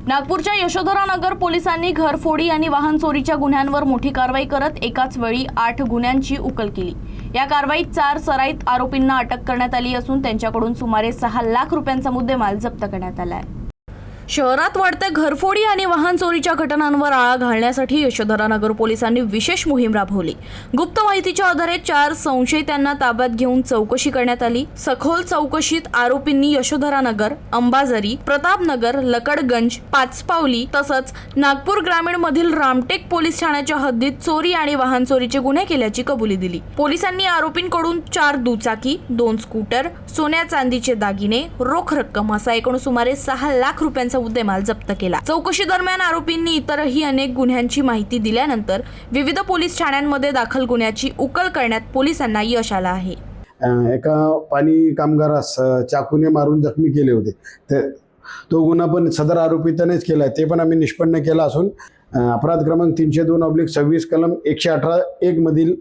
नागपूरच्या यशोधरानगर पोलिसांनी घरफोडी आणि वाहन चोरीच्या गुन्ह्यांवर मोठी कारवाई करत एकाच वेळी 8 गुन्ह्यांची उकल केली। या कारवाईत 4 सराईत आरोपींना अटक करण्यात आली असून त्यांच्याकडून सुमारे 6 लाख रुपयांचा मुद्देमाल जप्त करण्यात आला आहे। शहरात वाढत्या घरफोडी आणि वाहन चोरीच्या घटनांवर आळा घालण्यासाठी यशोधरानगर पोलिसांनी विशेष मोहीम राबवली। गुप्त माहितीच्या आधारे 4 संशयितांना ताब्यात घेऊन चौकशी करण्यात आली। सखोल चौकशीत आरोपींनी यशोधरानगर, अंबाझरी, प्रतापनगर, लकडगंज, पाचपावली तसंच नागपूर ग्रामीण मधील रामटेक पोलीस ठाण्याच्या हद्दीत चोरी आणि वाहन चोरीचे गुन्हे केल्याची कबुली दिली। पोलिसांनी आरोपींकडून 4 दुचाकी, 2 स्कूटर, सोन्या चांदीचे दागिने, रोख रक्कम असा एकूण सुमारे 6 लाख रुपयांचा मुद्देमाल जप्त केला। चौकशी दरम्यान आरोपींनी इतरही अनेक गुन्ह्यांची माहिती दिल्यानंतर विविध पोलीस ठाण्यांमध्ये दाखल गुन्ह्याची उकल करण्यात पोलिसांना यश आलं आहे। एका पाणी कामगारास चाकूने मारून जखमी केले होते, तर तो गुन्हा पण सदर आरोपीनेच केला आहे, ते पण आम्ही निष्पन्न केला असून अपराध क्रमांक 302/26 कलम 118(1) मधील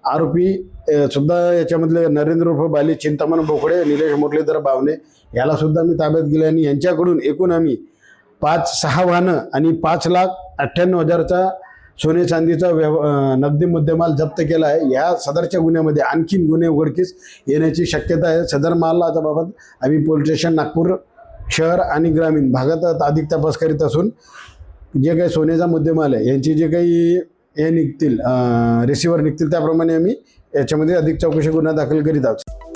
आरोपी सुद्धा याच्यामधले नरेंद्र उर्फ बाली, चिंतामण बोकडे, निलेश मुरलीधर बावणे याला सुद्धा मी ताब्यात गेले आणि यांच्याकडून एकूण आम्ही 5-6 वाहनं आणि 5,98,000चा सोने चांदीचा नगदी मुद्देमाल जप्त केला आहे। या सदरच्या गुन्ह्यामध्ये आणखीन गुन्हे उघडकीस येण्याची शक्यता आहे। सदर मालाच्या बाबत आम्ही पोलीस स्टेशन नागपूर शहर आणि ग्रामीण भागात अधिक तपास करीत असून जे काही सोन्याचा मुद्देमाल आहे यांची जे काही हे निघतील रिसिव्हर निघतील त्याप्रमाणे आम्ही याच्यामध्ये अधिक चौकशी गुन्हा दाखल करीत आहोत।